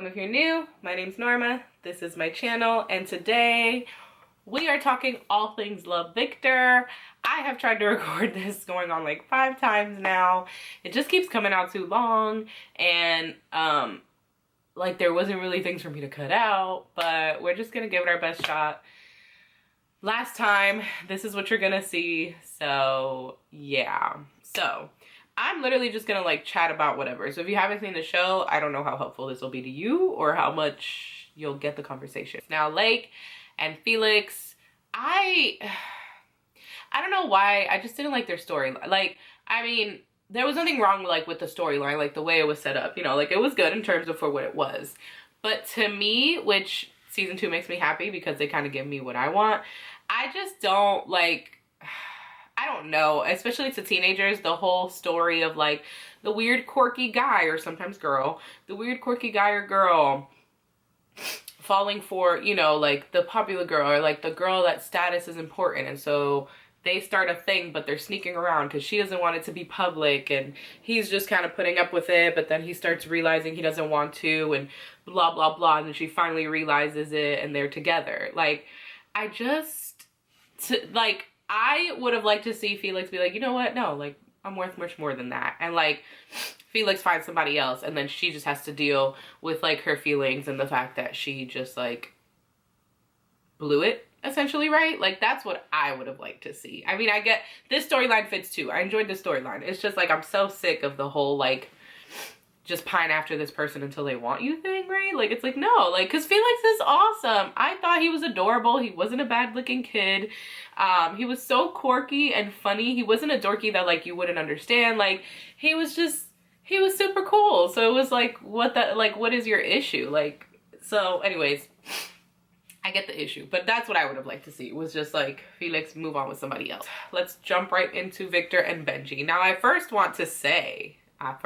welcome if you're new. My name's Norma. This is my channel, and today we are talking all things Love Victor. I have tried to record this going on like 5 times now. It just keeps coming out too long, and like there wasn't really things for me to cut out, but we're just gonna give it our best shot. Last time, this is what you're gonna see, so yeah. So I'm literally just gonna like chat about whatever. So if you haven't seen the show, I don't know how helpful this will be to you or how much you'll get the conversation. Now, Lake and Felix, I don't know why, I just didn't like their storyline. Like, I mean, there was nothing wrong like with the storyline, like the way it was set up, you know, like it was good in terms of for what it was. But to me, which season 2 makes me happy because they kind of give me what I want, I just don't like, I don't know, especially to teenagers, the whole story of like the weird quirky guy or sometimes girl, the weird quirky guy or girl falling for, you know, like the popular girl or like the girl that status is important, and so they start a thing but they're sneaking around because she doesn't want it to be public, and he's just kind of putting up with it, but then he starts realizing he doesn't want to, and blah blah blah, and then she finally realizes it and they're together. Like, I would have liked to see Felix be like, you know what, no, like I'm worth much more than that, and like Felix finds somebody else, and then she just has to deal with like her feelings and the fact that she just like blew it essentially, right? Like that's what I would have liked to see. I mean, I get this storyline fits too. I enjoyed the storyline. It's just like I'm so sick of the whole like just pine after this person until they want you thing, right? Like, it's like, no, like, because Felix is awesome. I thought he was adorable. He wasn't a bad looking kid. He was so quirky and funny. He wasn't a dorky that like you wouldn't understand. Like, he was super cool. So it was like, what is your issue? Like, so anyways, I get the issue, but that's what I would have liked to see, was just like Felix move on with somebody else. Let's jump right into Victor and Benji. Now, I first want to say, I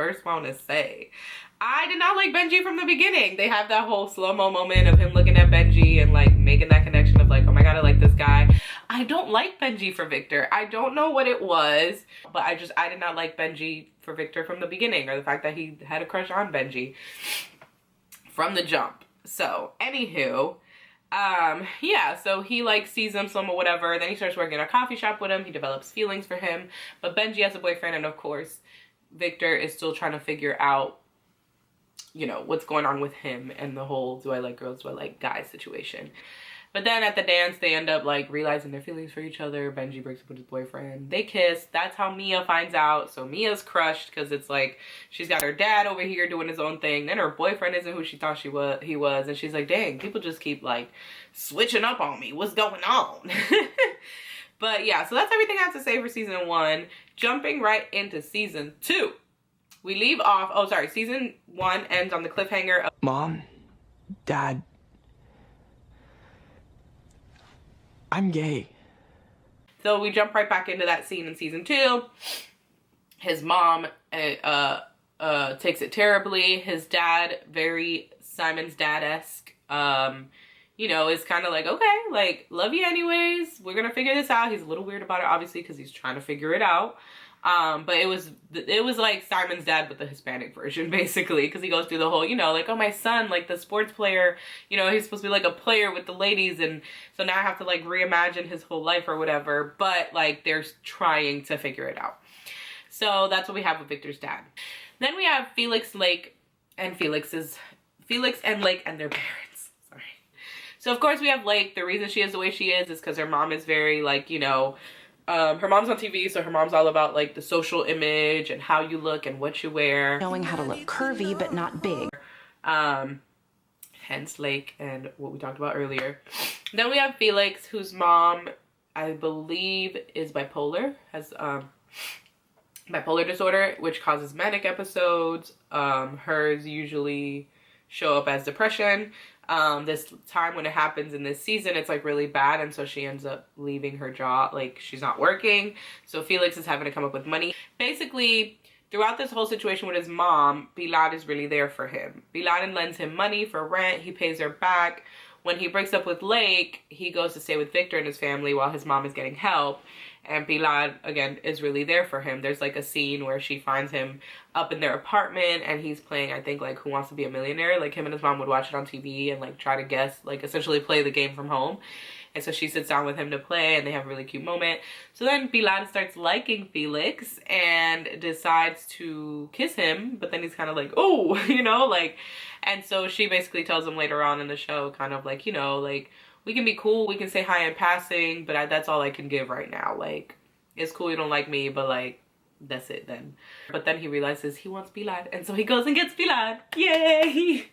did not like Benji from the beginning. They have that whole slow-mo moment of him looking at Benji and like making that connection of like, oh my god, I like this guy. I don't like Benji for Victor. I don't know what it was, but I did not like Benji for Victor from the beginning, or the fact that he had a crush on Benji from the jump. So, anywho, yeah, so he like sees him some or whatever, then he starts working at a coffee shop with him, he develops feelings for him, but Benji has a boyfriend, and of course Victor is still trying to figure out, you know, what's going on with him and the whole do I like girls, do I like guys situation. But then at the dance, they end up like realizing their feelings for each other. Benji breaks up with his boyfriend. They kiss. That's how Mia finds out. So Mia's crushed because it's like she's got her dad over here doing his own thing. Then her boyfriend isn't who she thought he was. And she's like, dang, people just keep like switching up on me. What's going on? But yeah, so that's everything I have to say for season 1. Jumping right into season 2. We leave off, oh sorry, season 1 ends on the cliffhanger of Mom, Dad, I'm gay. So we jump right back into that scene in season 2. His mom takes it terribly. His dad, very Simon's dad-esque, you know, is kind of like, okay, like, love you anyways. We're gonna figure this out. He's a little weird about it, obviously, because he's trying to figure it out. But it was like Simon's dad with the Hispanic version, basically, because he goes through the whole, you know, like, oh, my son, like the sports player, you know, he's supposed to be like a player with the ladies, and so now I have to like reimagine his whole life or whatever, but like they're trying to figure it out. So that's what we have with Victor's dad. Then we have Felix, Lake, and Felix and Lake and their parents. Sorry. So of course we have Lake. The reason she is the way she is because her mom is very like, you know, her mom's on TV, so her mom's all about like the social image and how you look and what you wear. Knowing how to look curvy but not big. Hence Lake and what we talked about earlier. Then we have Felix, whose mom, I believe, is bipolar, has bipolar disorder, which causes manic episodes. Hers usually show up as depression. This time when it happens in this season, it's like really bad, and so she ends up leaving her job, like she's not working, so Felix is having to come up with money. Basically, throughout this whole situation with his mom, Bilal is really there for him. Bilal lends him money for rent, he pays her back. When he breaks up with Lake, he goes to stay with Victor and his family while his mom is getting help, And Pilar, again, is really there for him. There's like a scene where she finds him up in their apartment and he's playing, I think, like Who Wants to Be a Millionaire. Like him and his mom would watch it on TV and like try to guess, like essentially play the game from home. And so she sits down with him to play and they have a really cute moment. So then Pilar starts liking Felix and decides to kiss him, but then he's kind of like, oh, you know, like, and so she basically tells him later on in the show kind of like, you know, like, we can be cool, we can say hi in passing, but that's all I can give right now. Like, it's cool you don't like me, but like, that's it then. But then he realizes he wants Pilar, and so he goes and gets Pilar. Yay!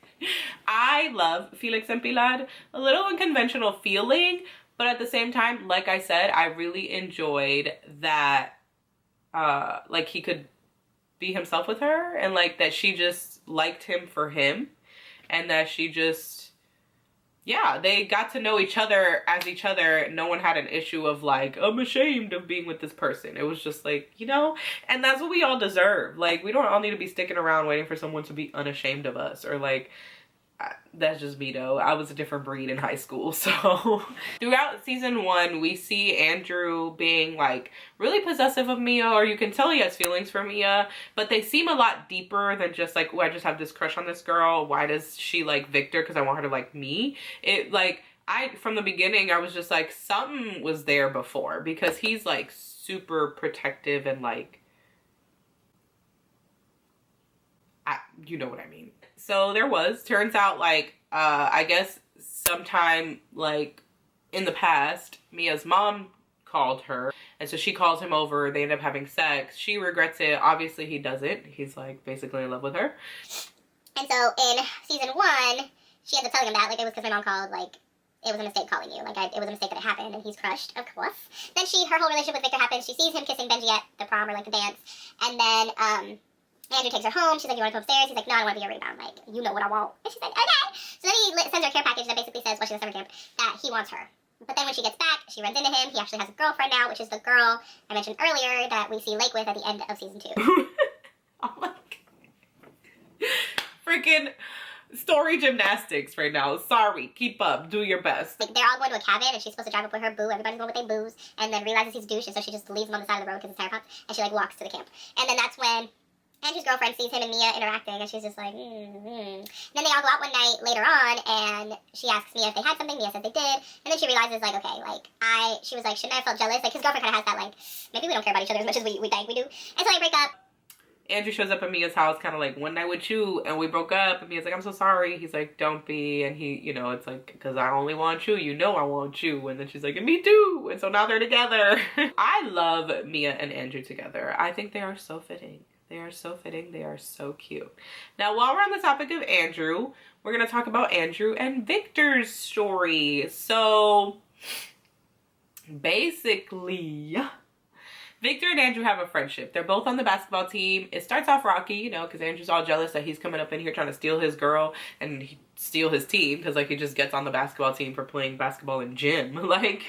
I love Felix and Pilar. A little unconventional feeling, but at the same time, like I said, I really enjoyed that, like, he could be himself with her, and like that she just liked him for him, and that she just, yeah, they got to know each other as each other. No one had an issue of like, I'm ashamed of being with this person. It was just like, you know, and that's what we all deserve. Like, we don't all need to be sticking around waiting for someone to be unashamed of us, or like, that's just me though. I was a different breed in high school. So throughout season 1, we see Andrew being like really possessive of Mia, or you can tell he has feelings for Mia, but they seem a lot deeper than just like, oh, I just have this crush on this girl. Why does she like Victor? Because I want her to like me. It like, from the beginning, I was just like, something was there before, because he's like super protective and like, you know what I mean. So there was, turns out like, I guess sometime like in the past, Mia's mom called her, and so she calls him over, they end up having sex. She regrets it, obviously he doesn't, he's like basically in love with her. And so in season 1, she ends up telling him that, like, it was because my mom called, like, it was a mistake calling you, like, it was a mistake that it happened, and he's crushed, of course. Then her whole relationship with Victor happens, she sees him kissing Benji at the prom or like the dance, and then Andrew takes her home. She's like, you want to go upstairs? He's like, no, I don't want to be a rebound. Like, you know what I want. And she's like, okay. So then he sends her a care package that basically says, while she's in summer camp, that he wants her. But then when she gets back, she runs into him. He actually has a girlfriend now, which is the girl I mentioned earlier that we see Lake with at the end of season 2. Oh my god. Freaking story gymnastics right now. Sorry. Keep up. Do your best. Like, they're all going to a cabin, and she's supposed to drive up with her boo. Everybody's going with their boos. And then realizes he's a douche, and so she just leaves him on the side of the road because it's tire popped. And she, like, walks to the camp. And then that's when Andrew's girlfriend sees him and Mia interacting, and she's just like, Then they all go out one night later on, and she asks Mia if they had something. Mia says they did, and then she realizes, like, okay, like, she was like, shouldn't I have felt jealous? Like, his girlfriend kind of has that, like, maybe we don't care about each other as much as we think we do. And so they break up. Andrew shows up at Mia's house kind of like, one night with you, and we broke up, and Mia's like, I'm so sorry. He's like, don't be, and he, you know, it's like, because I only want you, you know I want you, and then she's like, and me too, and so now they're together. I love Mia and Andrew together. I think they are so fitting. They are so fitting. They are so cute. Now, while we're on the topic of Andrew, we're going to talk about Andrew and Victor's story. So, basically, Victor and Andrew have a friendship. They're both on the basketball team. It starts off rocky, you know, because Andrew's all jealous that he's coming up in here trying to steal his girl and steal his team, because, like, he just gets on the basketball team for playing basketball in gym. Like,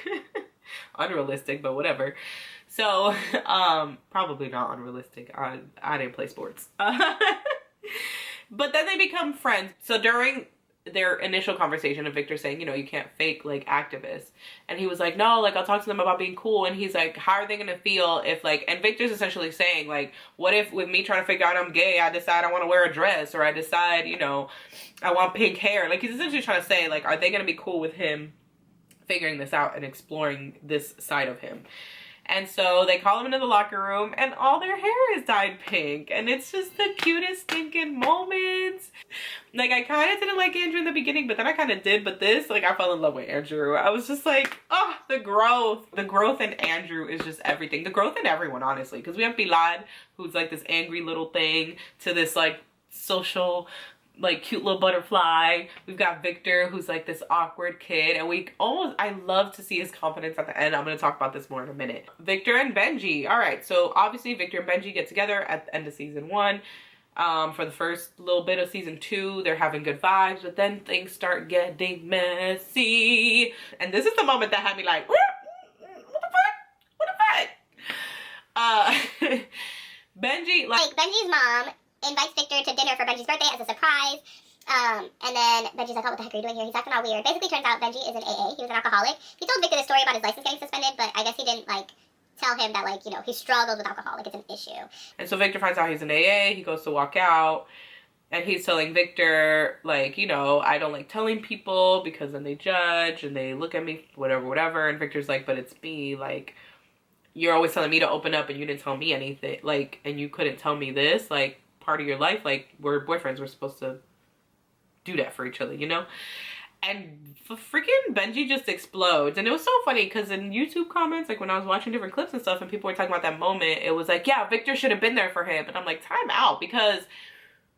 unrealistic, but whatever. So, probably not unrealistic. I didn't play sports. But then they become friends. So during their initial conversation of Victor saying, you know, you can't fake, like, activists. And he was like, no, like, I'll talk to them about being cool. And he's like, how are they going to feel if, like, and Victor's essentially saying, like, what if with me trying to figure out I'm gay, I decide I want to wear a dress, or I decide, you know, I want pink hair. Like, he's essentially trying to say, like, are they going to be cool with him figuring this out and exploring this side of him? And so they call him into the locker room, and all their hair is dyed pink. And it's just the cutest stinking moments. Like, I kind of didn't like Andrew in the beginning, but then I kind of did. But this, like, I fell in love with Andrew. I was just like, oh, the growth. The growth in Andrew is just everything. The growth in everyone, honestly. Because we have Pilar, who's like this angry little thing, to this, like, social, like, cute little butterfly. We've got Victor, who's like this awkward kid, and I love to see his confidence at the end. I'm going to talk about this more in a minute. Victor and Benji. All right, so obviously Victor and Benji get together at the end of season 1. For the first little bit of season 2, they're having good vibes, but then things start getting messy. And this is the moment that had me like, what the fuck? Benji, like, Benji's mom invites Victor to dinner for Benji's birthday as a surprise. And then Benji's like, oh, what the heck are you doing here? He's acting all weird. Basically, turns out Benji is an AA. He was an alcoholic. He told Victor the story about his license getting suspended, but I guess he didn't, like, tell him that, like, you know, he struggles with alcohol, like it's an issue. And so Victor finds out he's in AA, he goes to walk out, and he's telling Victor, like, you know, I don't like telling people because then they judge and they look at me, whatever. And Victor's like, but it's me, like, you're always telling me to open up and you didn't tell me anything, like, and you couldn't tell me this, like, part of your life, like, we're boyfriends, we're supposed to do that for each other, you know? And freaking Benji just explodes. And it was so funny because in YouTube comments, like when I was watching different clips and stuff and people were talking about that moment, it was like, yeah, Victor should have been there for him. And I'm like, time out, because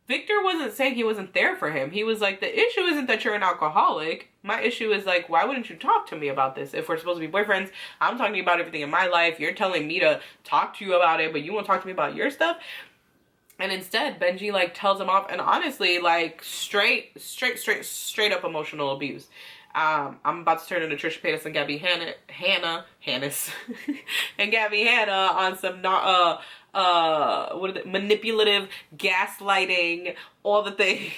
Victor wasn't saying he wasn't there for him. He was like, the issue isn't that you're an alcoholic. My issue is like, why wouldn't you talk to me about this? If we're supposed to be boyfriends, I'm talking to you about everything in my life. You're telling me to talk to you about it, but you won't talk to me about your stuff. And instead, Benji, like, tells him off, and honestly, like, straight up emotional abuse. I'm about to turn into Trisha Paytas and Gabby Hannis, and Gabby Hanna on some, manipulative, gaslighting, all the things.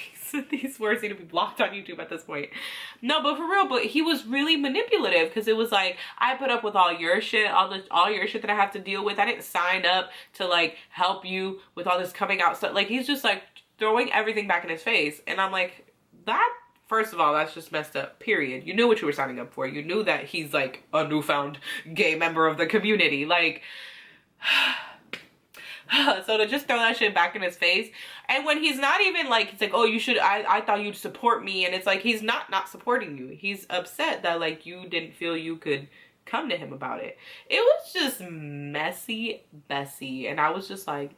These words need to be blocked on YouTube at this point. No, but for real, but he was really manipulative because it was like, I put up with all your shit, all your shit that I have to deal with. I didn't sign up to like help you with all this coming out stuff. Like, he's just like throwing everything back in his face. And I'm like, that, first of all, that's just messed up, period. You knew what you were signing up for. You knew that he's like a newfound gay member of the community. Like, so to just throw that shit back in his face, and when he's not even like, he's like, oh, you should, I thought you'd support me, and it's like, he's not supporting you. He's upset that like you didn't feel you could come to him about it. It was just messy, and I was just like,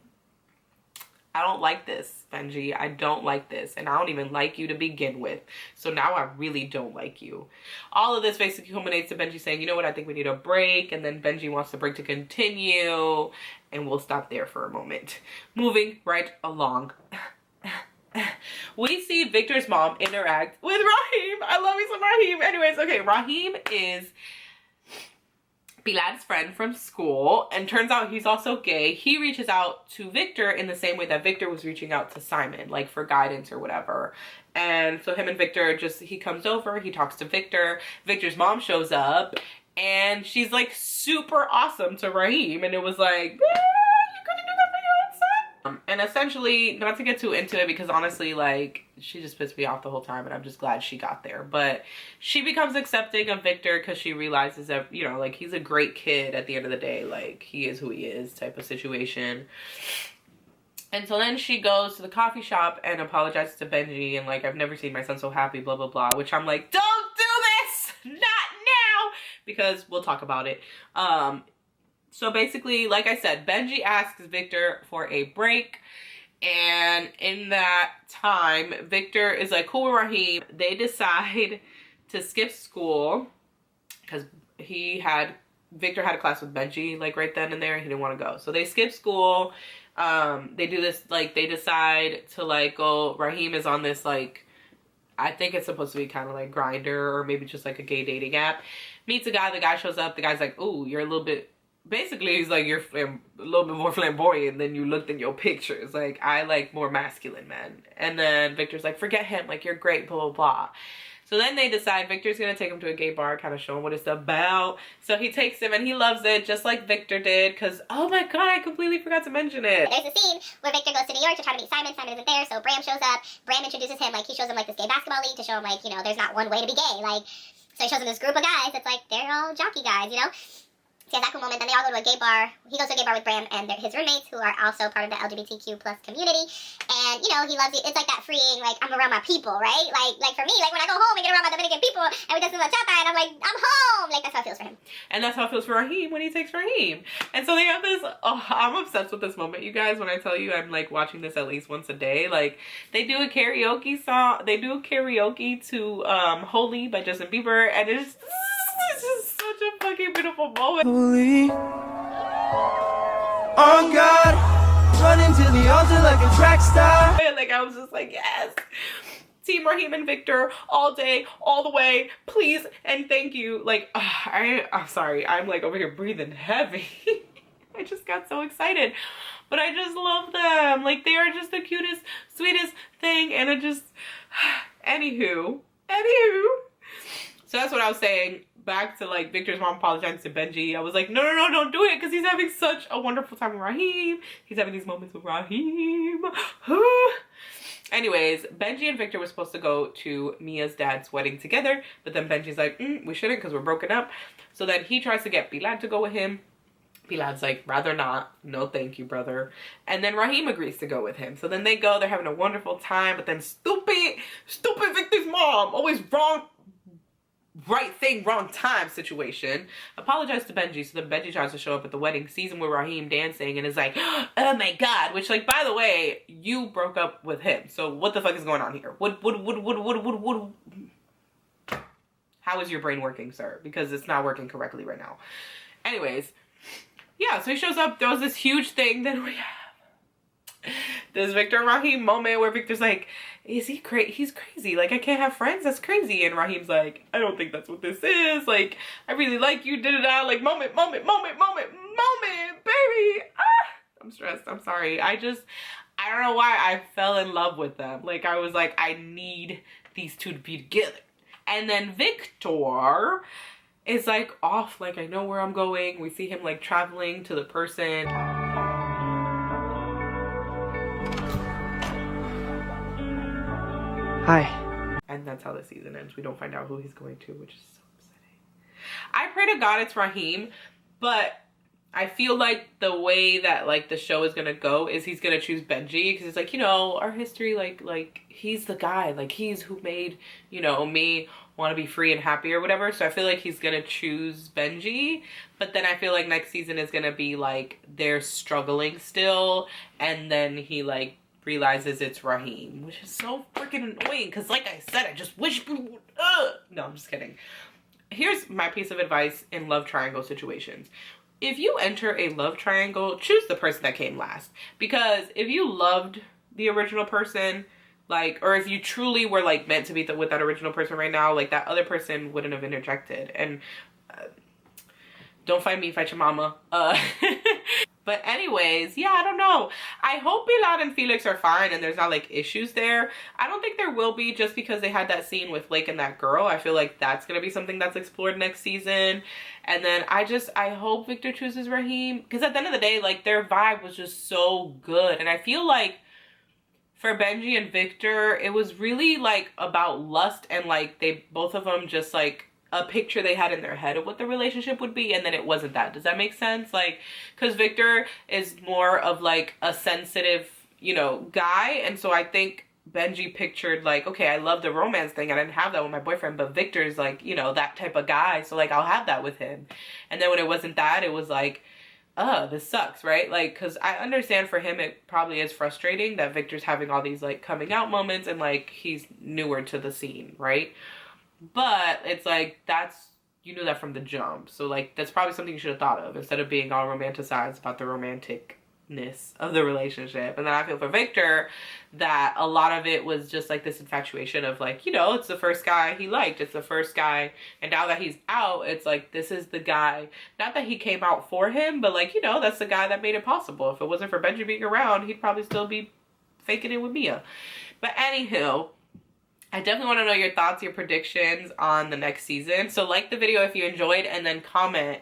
I don't like this, Benji. I don't like this. And I don't even like you to begin with. So now I really don't like you. All of this basically culminates to Benji saying, you know what, I think we need a break. And then Benji wants the break to continue. And we'll stop there for a moment. Moving right along. We see Victor's mom interact with Raheem. I love me some Raheem. Anyways, okay, Raheem is Bilad's friend from school, and turns out he's also gay. He reaches out to Victor in the same way that Victor was reaching out to Simon, like for guidance or whatever. And so him and Victor he comes over, he talks to Victor. Victor's mom shows up, and she's like super awesome to Raheem, and it was like, you couldn't do that for your own son? And essentially, not to get too into it because honestly, like, she just pissed me off the whole time, and I'm just glad she got there. But she becomes accepting of Victor because she realizes that, you know, like, he's a great kid at the end of the day. Like, he is who he is type of situation. And so then she goes to the coffee shop and apologizes to Benji, and like, I've never seen my son so happy, blah, blah, blah. Which I'm like, don't do this! Not now! Because we'll talk about it. So basically, like I said, Benji asks Victor for a break. And in that time, Victor is like, cool with Raheem. They decide to skip school because Victor had a class with Benji, like right then and there. He didn't want to go. So they skip school. They do this, like, they decide to like go, Raheem is on this, like, I think it's supposed to be kind of like Grindr or maybe just like a gay dating app. Meets a guy, the guy shows up, the guy's like, ooh, you're a little bit, basically he's like, you're a little bit more flamboyant than you looked in your pictures. Like, I like more masculine men. And then Victor's like, forget him, like, you're great, blah, blah, blah. So then they decide Victor's gonna take him to a gay bar, kind of show him what it's about. So he takes him and he loves it, just like Victor did, because, oh my god, I completely forgot to mention it. There's a scene where Victor goes to New York to try to meet Simon. Simon isn't there, so Bram shows up. Bram introduces him, like, he shows him, like, this gay basketball league to show him, like, you know, there's not one way to be gay. Like, so he shows him this group of guys. It's like, they're all jockey guys, you know? So yeah, that cool moment. Then they all go to a gay bar. He goes to a gay bar with Bram and his roommates, who are also part of the LGBTQ plus community. And, you know, he loves it. It's like that freeing, like, I'm around my people, right? Like for me, like, when I go home and get around my Dominican people and we just do la chata, and I'm like, I'm home. Like, that's how it feels for him. And that's how it feels for Raheem when he takes Raheem. And so they have this, oh, I'm obsessed with this moment, you guys. When I tell you I'm, like, watching this at least once a day. Like, they do a karaoke song. They do a karaoke to Holy by Justin Bieber. And it's just such a fucking beautiful moment. Holy, on God, running to the altar like a track star. Like, I was just like, yes. Team Raheem and Victor all day, all the way, please and thank you. Like, I'm sorry, I'm like over here breathing heavy. I just got so excited. But I just love them. Like, they are just the cutest, sweetest thing. And it just, anywho. So that's what I was saying. back to like Victor's mom apologizing to Benji, I was like, no, don't do it, because he's having such a wonderful time with Raheem. He's having these moments with Raheem. Anyways, Benji and Victor were supposed to go to Mia's dad's wedding together, but then Benji's like, we shouldn't because we're broken up. So then he tries to get Bilal to go with him. Bilal's like, rather not. No, thank you, brother. And then Raheem agrees to go with him. So then they go, they're having a wonderful time, but then stupid Victor's mom, always wrong, right thing, wrong time situation, apologized to Benji. So then Benji tries to show up at the wedding, sees him with Raheem dancing, and is like, oh my god, which, like, by the way, you broke up with him, so what the fuck is going on here? How is your brain working, sir? Because it's not working correctly right now. Anyways, yeah, so he shows up, there was this huge thing, then we have this Victor and Raheem moment where Victor's like, is he crazy? He's crazy. Like, I can't have friends. That's crazy. And Raheem's like, I don't think that's what this is. Like, I really like you. Da-da-da. Like, moment, baby. Ah! I'm stressed. I'm sorry. I don't know why I fell in love with them. Like, I was like, I need these two to be together. And then Victor is like off. Like, I know where I'm going. We see him like traveling to the person. Hi. And that's how the season ends. We don't find out who he's going to, which is so upsetting. I pray to God it's Raheem, but I feel like the way that like the show is gonna go is he's gonna choose Benji, because it's like, you know, our history, like he's the guy, like he's who made, you know, me want to be free and happy or whatever. So I feel like he's gonna choose Benji, but then I feel like next season is gonna be like they're struggling still, and then he like realizes it's Raheem, which is so freaking annoying, because like I said, I just wish people would, no, I'm just kidding. Here's my piece of advice in love triangle situations. If you enter a love triangle, choose the person that came last, because if you loved the original person, like, or if you truly were like meant to be with that original person right now, like that other person wouldn't have interjected. And don't fight me, fight your mama. But anyways, yeah, I don't know. I hope Bilal and Felix are fine and there's not like issues there. I don't think there will be, just because they had that scene with Blake and that girl. I feel like that's gonna be something that's explored next season. And then I hope Victor chooses Raheem, because at the end of the day, like their vibe was just so good. And I feel like for Benji and Victor, it was really like about lust, and like they both of them just like a picture they had in their head of what the relationship would be, and then it wasn't that. Does that make sense? Like, because Victor is more of like a sensitive, you know, guy, and so I think Benji pictured like, okay, I love the romance thing, I didn't have that with my boyfriend, but Victor's like, you know, that type of guy, so like I'll have that with him. And then when it wasn't that, it was like, this sucks, right? Like, because I understand for him it probably is frustrating that Victor's having all these like coming out moments, and like he's newer to the scene, right? But it's like, you knew that from the jump. So like, that's probably something you should have thought of, instead of being all romanticized about the romanticness of the relationship. And then I feel for Victor that a lot of it was just like this infatuation of like, you know, it's the first guy he liked. It's the first guy. And now that he's out, it's like, this is the guy. Not that he came out for him, but like, you know, that's the guy that made it possible. If it wasn't for Benji being around, he'd probably still be faking it with Mia. But anywho, I definitely want to know your thoughts, your predictions on the next season. So like the video if you enjoyed, and then comment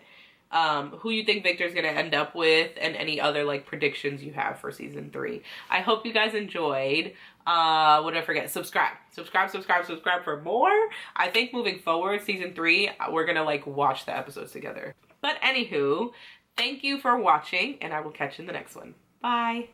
who you think Victor's going to end up with, and any other like predictions you have for season 3. I hope you guys enjoyed. What did I forget? Subscribe for more. I think moving forward, season 3, we're going to like watch the episodes together. But anywho, thank you for watching, and I will catch you in the next one. Bye.